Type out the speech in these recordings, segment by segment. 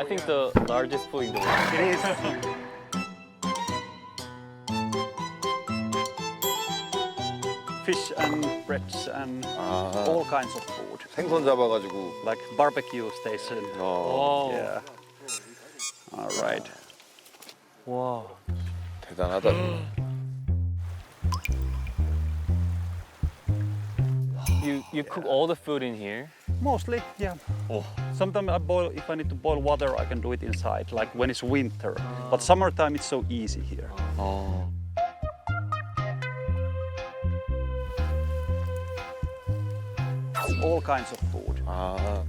think the largest pool in the world. It is. Fish and breads and all kinds of food. 생선 잡아가지고. Like barbecue station. Oh. Yeah. All right. Wow. 대단하다. You cook all the food in here? Mostly, yeah. Sometimes I boil, if I need to boil water, I can do it inside, like when it's winter. But summertime, it's so easy here. Oh. All kinds of food. 아,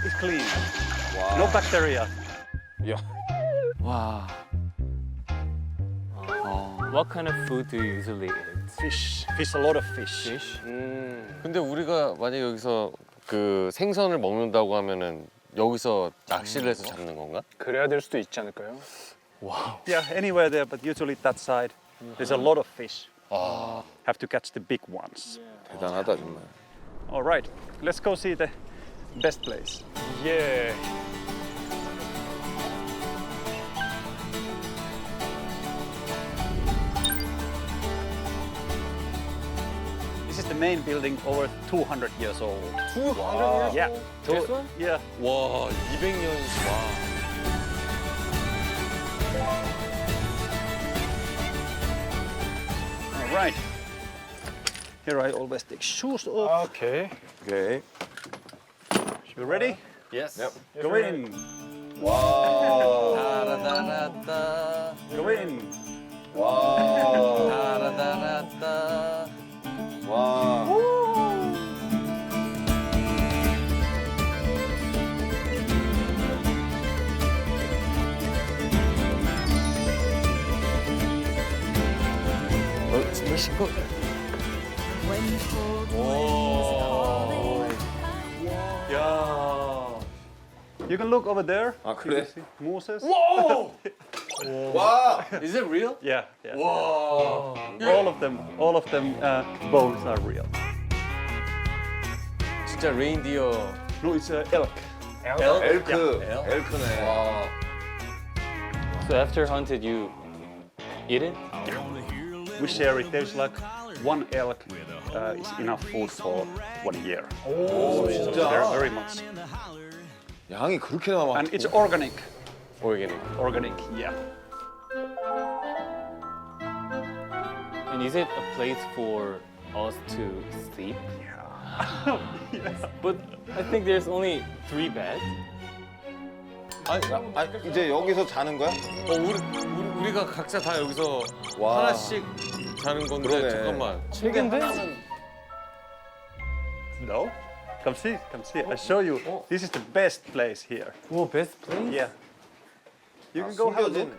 It's clean. 와. No bacteria. 야, Wow. What kind of food do you usually eat? Fish. Fish, a lot of fish. Fish? 근데 우리가 만약 여기서 그 생선을 먹는다고 하면은 여기서 낚시를 해서 잡는 건가? 그래야 될 수도 있지 않을까요? Yeah, anywhere there, but usually that side. There's a lot of fish. Have to catch the big ones. 대단하다 정말. All right, let's go see the best place. 예. This is the main building, over 200 years old. 200년? Yeah. This one? Yeah. 와, 200년. 와. All right. Here I always take shoes off. 오케이. 오케이. You ready? Yes. Go in. 따라다라따. Go in. 따라다라따. 와. 정말 씻고. You can look over there. 아 그래? Moses. 와. Is it real? Yeah. Yeah. All of them bones are real. 진짜 레인디어. No, it's elk. 엘크. 야. 엘크네. 와. So after hunted, you eat it? We share it. There's like one elk is enough food for 1 year. 오 So 진짜. very much. 양이 그렇게 남아. And it's organic. 오르게닉. Organic. Yeah. And is it a place for us to sleep? But I think there's only 3 beds. 아니 이제 여기서 자는 거야? 우리가 각자 다 여기서 와. 하나씩 자는 건데 그러네. 잠깐만. 책인데? No. Come see. Come see. I show you. This is the best place here. Oh, best place? Yeah. You can go have a 숨겨진. look.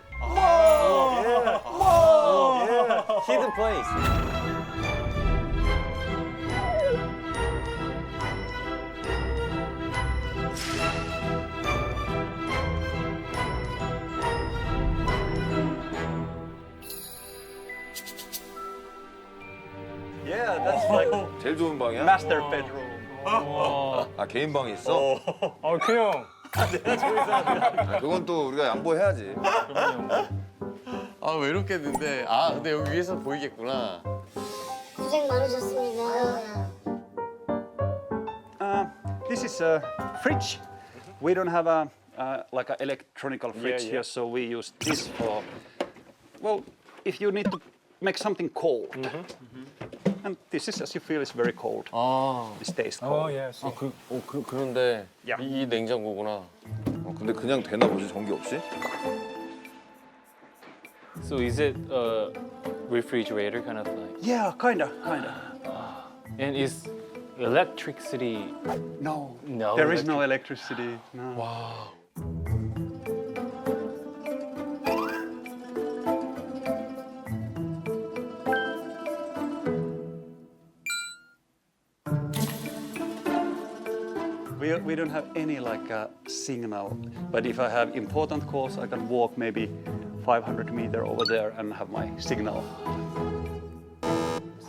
Hidden place. Yeah, that's like 제일 좋은 방이야? master bedroom. 아 개인 방이 있어? 그냥 아, 그건 또 우리가 양보해야지. 아 외롭겠는데. 아 근데 여기 위에서 보이겠구나. 고생 많으셨습니다. This is a fridge. We don't have a like an electronical fridge yeah. here, so we use this for. Well, if you need to make something cold, and this is, as you feel, is very cold. 아. It stays cold. 예. 그런데 야. 이 냉장고구나. 근데 그냥 되나 보지 전기 없이? So is it a refrigerator kind of like? Yeah, kinda. And is electricity? No, No there is no electricity. No. 와. We don't have any like signal, but if I have important calls, I can walk maybe 500 meters over there and have my signal.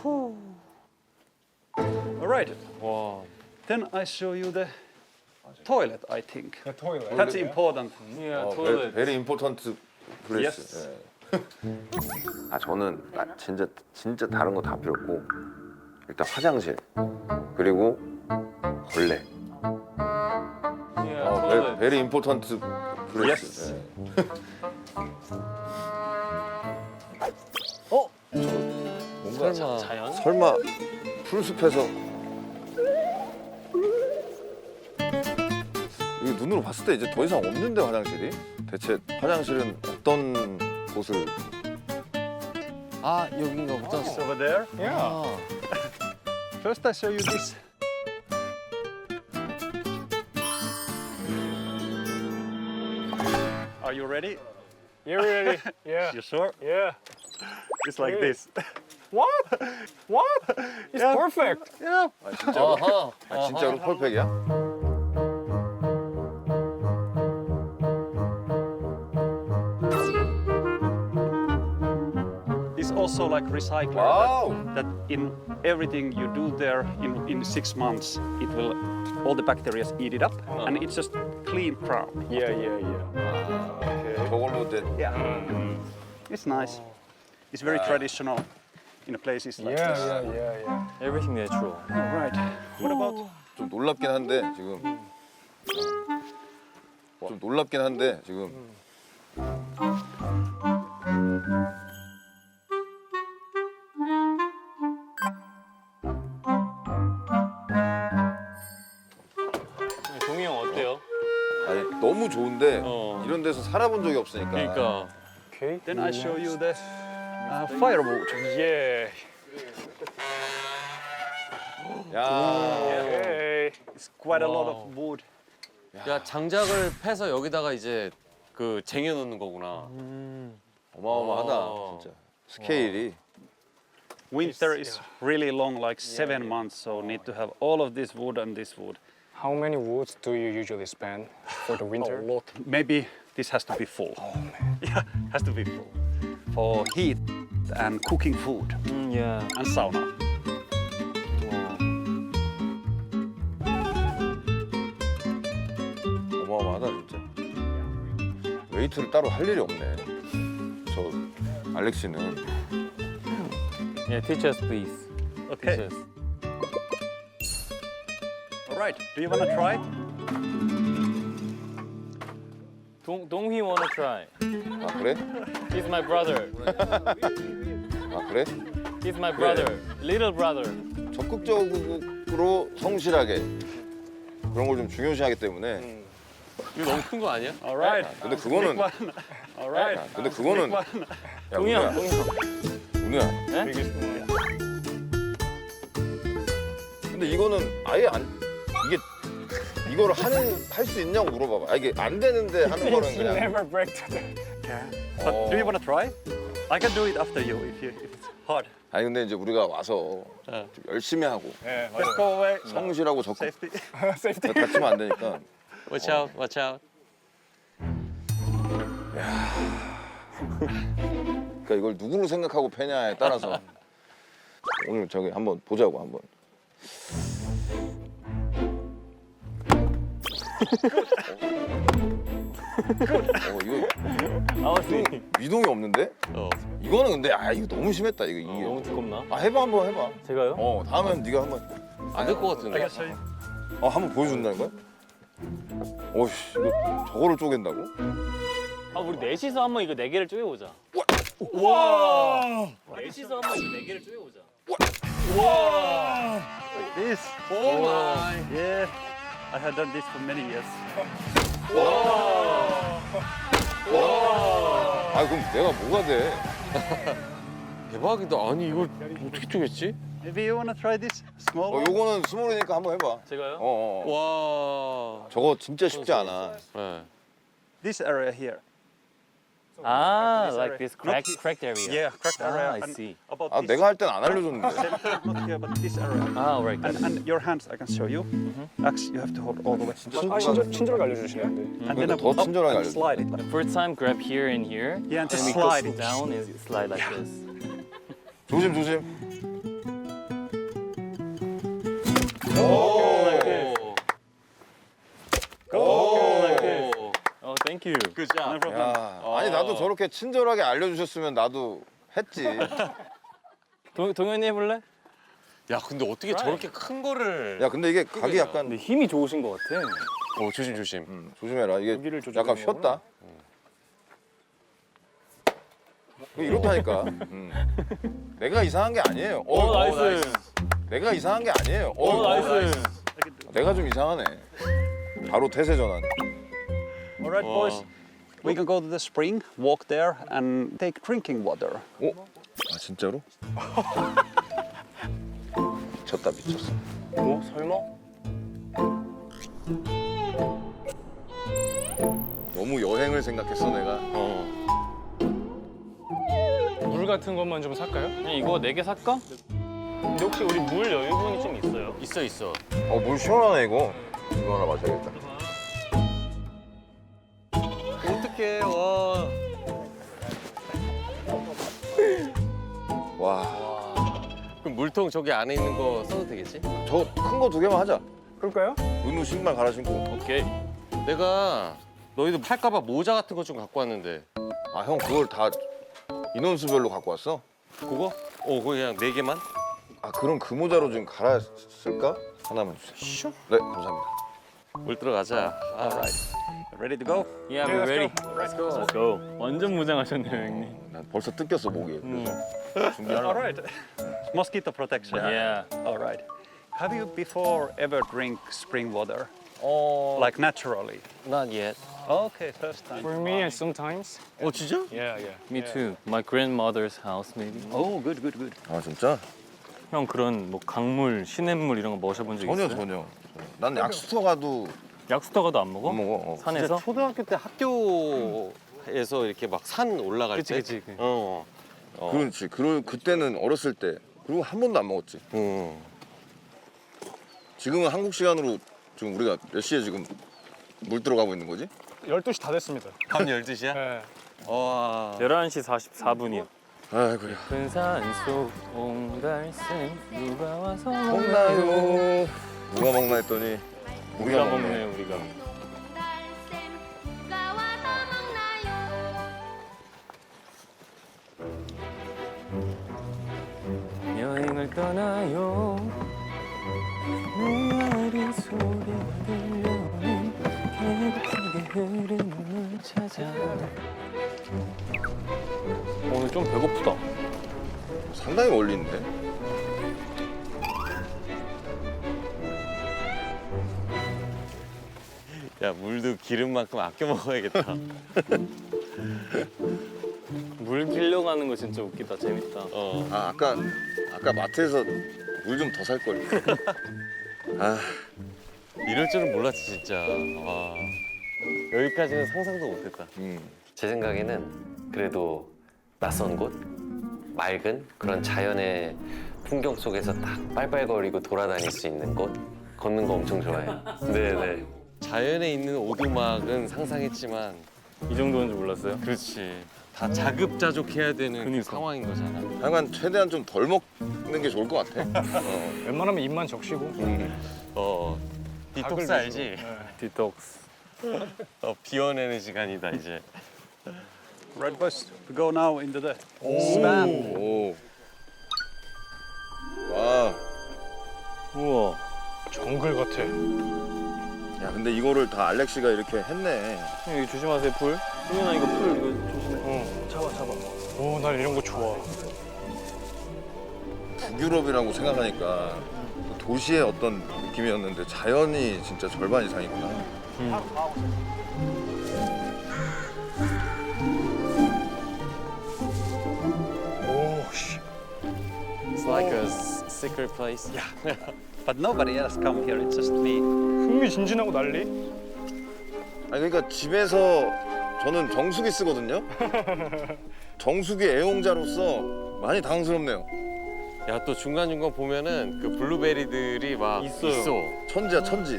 All right, 와. then I show you the toilet, I think. The toilet. That's important. Yeah, 어, toilet. very important place. Yes. 아 저는 진짜 다른 거 다 필요 없고 일단 화장실 그리고 걸레. Yeah, 어, toilet. very important place. Yes. 예. 뭔가 자연? 설마 풀숲에서 이거 눈으로 봤을 때 이제 더 이상 없는데 화장실이? 대체 화장실은 어떤 곳을? 아 여긴가 보다. Over there. Yeah. First, I show you this. Are you ready? You ready? Yeah. You sure? Yeah. It's like Yeah. this. What? What? It's Yeah. perfect. Yeah. 아 진짜로? 아하. 아 진짜로 펄펙이야? It's also like recycler. 와우. That in everything you do there in 6 months, it will all the bacteria eat it up, and it's just clean crown. Yeah, yeah, yeah. 저걸로 이제 Yeah. It's nice. It's very traditional in places like Yeah, this. yeah, yeah, yeah. Everything natural. All right. What about? 좀 놀랍긴 한데 지금 좀 놀랍긴 한데 지금 동희 형 어때요? 아니 너무 좋은데 어. 이런 데서 살아본 적이 없으니까. 그러니까. Okay. Then I show you the firewood. Yeah. 야. Okay. It's quite a lot of wood. 야 장작을 패서 여기다가 이제 그 쟁여 놓는 거구나. 어마어마하다 어. 진짜 스케일이. Winter is really long, like 7 months, so need to have all of this wood and this wood. How many woods do you usually spend for the winter? A lot. Maybe this has to be full. Yeah, has to be full. For heat and cooking food Yeah. and sauna. 어마어마하다 진짜. 웨이트를 따로 할 일이 없네. 저 알렉시는 Yeah, teach us please. Okay. Teach us. All right. Do you want to try? 동희 wanna try. 아 그래? He's my brother. 아 그래? He's my brother. Little brother. 적극적으로 성실하게 그런 걸 좀 중요시하기 때문에. 이거 너무 큰 거 아니야? All right. 근데 그거는 All right. 근데 그거는 야 동희 형, 은우야 동희 형. 은우야. 근데 이거는 아예 안 이게 이거를 할 수 있냐고 물어봐봐. 아 이게 안 되는데 하는 거는 You 그냥. never break the. But do you want to try? I can do it after you if it's hard. 아니 근데 이제 우리가 와서 좀 열심히 하고 Yeah, Let's go away. 성실하고 적극 Safety. safety. 다치면 안 되니까. Watch out, watch out. 그러니까 이걸 누구를 생각하고 패냐에 따라서 오늘 저기 한번 보자고 한번. 이거 미동이 없는데? 어. 이거는 근데 아 이거 너무 심했다 이거 이게. 너무 두껍나? 아 해봐 한번 해봐. 제가요? 다음엔 네가 한번 안 될 것 I 같은데. can show you. 한번 보여준다는 거야? 어씨 이거 저거를 쪼갠다고? 아, 우리 넷이서 한번 이거 4개를 쪼개보자. 와! 넷이서 한번 이거 4개를 쪼개보자. Like this. 오 마이. Yeah. I have done this for many years. 아 그럼 내가 뭐가 돼? 대박이다. 아니 이걸 어떻게 쪼갰지? Maybe you want to try this small one? 요거는 스몰이니까 한번 해봐. 제가요? 와. 저거 진짜 쉽지 않아. 네. This area here. Ah, This like area. this Not cracked area. Yeah, cracked Ah, area. I and see. About 아 this. 내가 할 땐 안 알려줬는데. Not here, but this area. Ah, right. And your hands, I can show you. Axe, you have to hold all the way. 아, 친절하게 알려주시는데. And 그러니까 더 친절하게 and 알려줘. slide it. First time, grab here and here. Yeah, and then just we slide go it. down and slide like this. 조심 조심. Like this. Thank you. Good job. No problem. 야, 아니 나도 저렇게 친절하게 알려주셨으면 나도 했지. 동현이 해볼래? 야, 근데 어떻게 저렇게 큰 거를? 야 근데 이게 각이 약간 근데 힘이 좋으신 것 같아. 조심 조심. 조심해라. 이게 여기를 조절하는 약간 휘었다. 이렇다니까. 내가 이상한 게 아니에요. 나이스. 내가 이상한 게 아니에요. 나이스. 내가 좀 이상하네. 바로 태세 전환. All right, boys. We can go to the spring, walk there, and take drinking water. 아 진짜로? 미쳤다 미쳤어. 설마? 너무 여행을 생각했어 내가. 물 같은 것만 좀 살까요? 그냥 이거 4개 살까? 근데 혹시 우리 물 여유분이 좀 있어요? 있어. 물 시원하네 이거. 이거 하나 마셔야겠다. 어떡해. 와. 와, 그럼 물통 저기 안에 있는 거 써도 되겠지? 저 큰 거 2개만 하자. 그럴까요? 은우 신발 갈아 신고. 오케이. 내가 너희들 팔까봐 모자 같은 거 좀 갖고 왔는데. 아 형 그걸 다 인원수별로 갖고 왔어? 그거? 그거 그냥 4개만? 아 그럼 그 모자로 좀 갈아 쓸까? 하나만 주세요. 네 감사합니다. 물 들어가자. Ready to go? Yeah, we're ready. Let's go. Let's go. 완전 무장하셨네요, 형님. 난 벌써 뜯겼어 목이. 그래서 준비하려고. All right. Mosquito protection. Yeah. All right. Have you before ever drink spring water? Like naturally? Not yet. Okay, first time. For me, sometimes. 진짜? Yeah. Me too. My grandmother's house, maybe. Oh, good, good, good. 아 진짜? 형 그런 뭐 강물, 시냇물 이런 거 마셔본 적 있어요? 전혀. 난 약수터 가도 약수터 가도 안 먹어? 못 먹어. 산에서? 초등학교 때 학교에서 이렇게 막 산 올라갈 그치, 때. 그치. 그렇지. 그때는 어렸을 때. 그리고 한 번도 안 먹었지. 지금은 한국 시간으로 지금 우리가 몇 시에 지금 물 들어가고 있는 거지? 12시 다 됐습니다. 밤 12시야? 네. 와. 11시 44분이요. 아이고야. 큰 산속 옹달샘 누가 와서 먹나요? 누가 먹나 했더니 우리가 먹네, 우리가. 여행을 떠나요. 메아리 소리가 들려오는 계곡 속에 흐르는 물 찾아. 오늘 좀 배고프다. 상당히 멀리인데? 야, 물도 기름만큼 아껴 먹어야겠다. 물 빌려가는 거 진짜 웃기다. 재밌다. 아 아까 마트에서 물 좀 더 살 걸. 아 이럴 줄은 몰랐지, 진짜. 와. 여기까지는 상상도 못했다. 제 생각에는 그래도 낯선 곳, 맑은 그런 자연의 풍경 속에서 딱 빨빨거리고 돌아다닐 수 있는 곳 걷는 거 엄청 좋아해요. 네네. 자연에 있는 오두막은 상상했지만 이 정도인 줄 몰랐어요? 그렇지. 다 자급자족해야 되는 그 그니까. 상황인 거잖아. 하여간 최대한 좀 덜 먹는 게 좋을 것 같아. 웬만하면 입만 적시고. 디톡스 닭을 알지? 위주로. 네. 디톡스. 비워내는 시간이다, 이제. Right, boys. We go now into the span. 오. 와. 우와. 정글 같아. 야 근데 이거를 다 알렉시가 이렇게 했네. 형 여기 조심하세요, 풀. 형이나 이거 풀 이거 조심해. 잡아. 오, 난 이런 거 좋아. 북유럽이라고 생각하니까 도시의 어떤 느낌이었는데 자연이 진짜 절반 이상이구나. 오, 씨. It's like a secret place. But nobody else come here. It's just me. 흥미진진하고 난리. 아니 그러니까 집에서 저는 정수기 쓰거든요. 정수기 애용자로서 많이 당황스럽네요. 야, 또 중간중간 보면은 그 블루베리들이 막 있어요. 있어. 천지야 천지.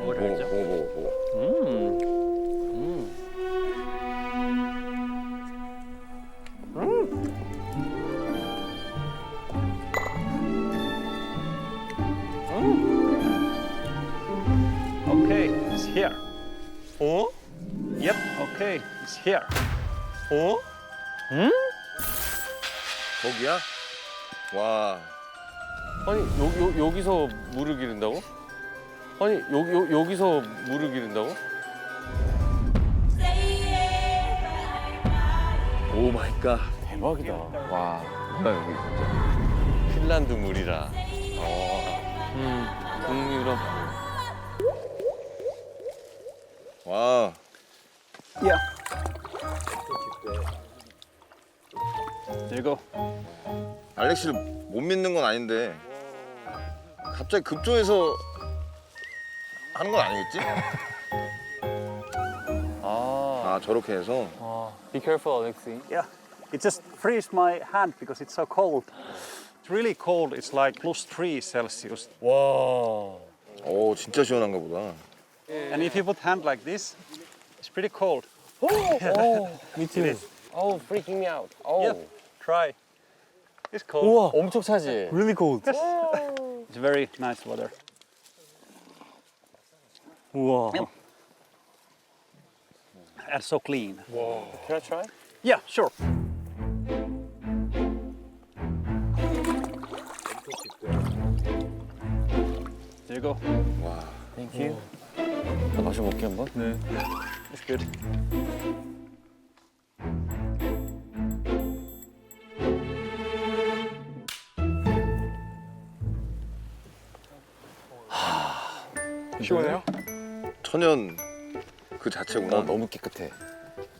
What 보고 is it? 보고. 어? Yep, okay, it's here. 어? 거기야? 와. 아니 여기서 물을 기른다고? 아니 여기서 물을 기른다고? 오 마이 갓. 대박이다. 와 뭐야 여기 진짜. 핀란드 물이라. 북유럽. 와. Yeah. There you go. 알렉스를 못 믿는 건 아닌데 갑자기 급조해서 하는 건 아니겠지? 아 저렇게 해서. Be careful, Alexi. Yeah, it just frees my hand because it's so cold. It's really cold. It's like +3 Celsius. 오 진짜 시원한가 보다. And if you put hand like this, it's pretty cold. Me too. Oh, freaking me out. Oh. Yep, try. It's cold. 우와, 엄청 차지. Really cold. It's very nice water. 우와. And so clean. Can I try? Yeah, sure. There you go. 와. Thank you. 나 마셔볼게 한번. 네. It's good. 시원해요? 천연 그 자체구나. 너무 깨끗해.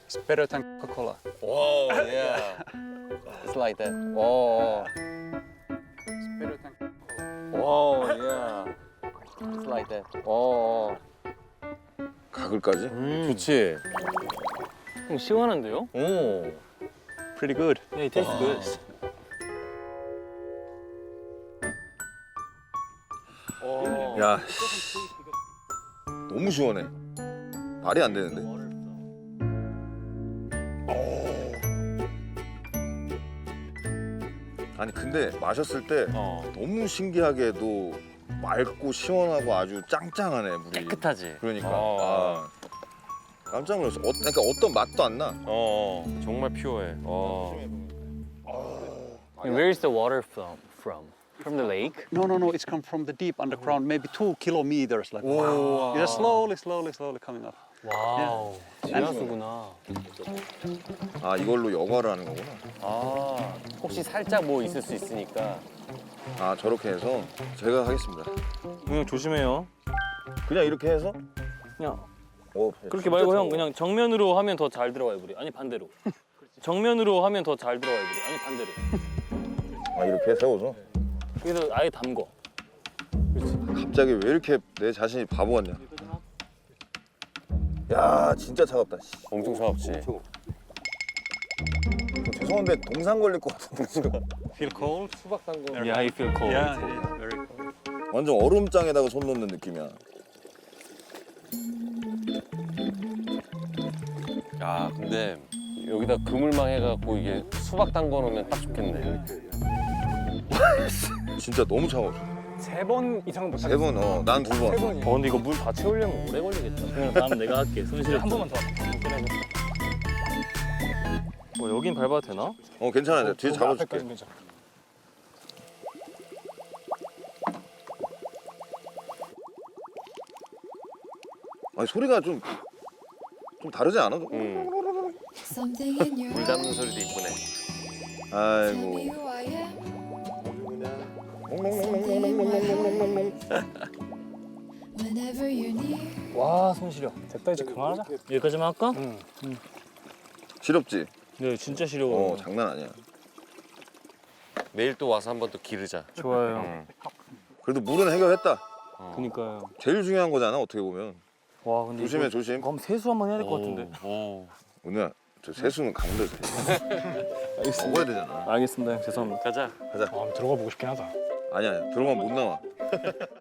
It's better than Coca-Cola. 오, yeah. It's like that. 오, It's better than Coca-Cola. 오, yeah. It's like that. 오, 가글까지? 좋지. 시원한데요? 오. Pretty good. Yeah, it tastes good. 야. 너무 시원해. 말이 안 되는데. 아니 근데 마셨을 때 너무 신기하게도 맑고 시원하고 아주 짱짱하네 물이. 깨끗하지. 그러니까 어. 아, 깜짝 놀랐어. 그러니까 어떤 맛도 안 나. 정말 퓨어해. And where is the water from? From the lake? No, it's come from the deep underground, maybe 2 kilometers. Like, wow. It's slowly coming up. 와우. 지하수구나. 아 이걸로 여과를 하는 거구나. 아, 혹시 살짝 뭐 있을 수 있으니까. 아 저렇게 해서 제가 하겠습니다. 형 조심해요. 그냥 이렇게 해서? 그냥 오, 그렇게 진짜 말고 형 차가워. 그냥 정면으로 하면 더 잘 들어가요 물이. 아니 반대로. 정면으로 하면 더 잘 들어가요 물이. 아니 반대로. 아 이렇게 세워서? 그래서 아예 담궈. 갑자기 왜 이렇게 내 자신이 바보 같냐? 야 진짜 차갑다. 씨. 엄청 차갑지. 죄송한데 동상 걸릴 것 같은데 지금. Feel cold? 수박 담궈. Yeah, I feel cold. Yeah, it is very cold. 완전 얼음장에다가 손 넣는 느낌이야. 야, 근데 여기다 그물망 해갖고 이게 수박 담궈 놓으면 딱 좋겠네. 진짜 너무 차가워. 3번 이상은 못 3번, 난 2번. 3번이요. 근데 이거 물 다 채우려면 오래 걸리겠다. 그냥 다음 내가 할게. 손실에 한 번만 더. 여긴 밟아도 되나? 괜찮아. 내가 뒤에 잡아줄게. 앞에까지는 괜찮아. 아니 소리가 좀 다르지 않아? Something in your 물 담는 소리도 이쁘네. Tell me 아이고. who I am. Whenever you're near. 와, 손 시려. 됐다 이제 그만하자. 여기까지만 할까? 시렵지? 네, 진짜 시려워. 장난 아니야. 내일 또 와서 한번 또 기르자. 좋아요. 그래도 물은 해결했다. 그니까요. 제일 중요한 거잖아 어떻게 보면. 와, 근데 조심해 이거 조심. 그럼 세수 한번 해야 될 것 같은데. 은우야 저 세수는 강도에서 해. 먹어야 되잖아. 알겠습니다. 형. 죄송합니다. 가자. 가자. 한번 들어가 보고 싶긴 하다. 아니야 들어가면 못 나와.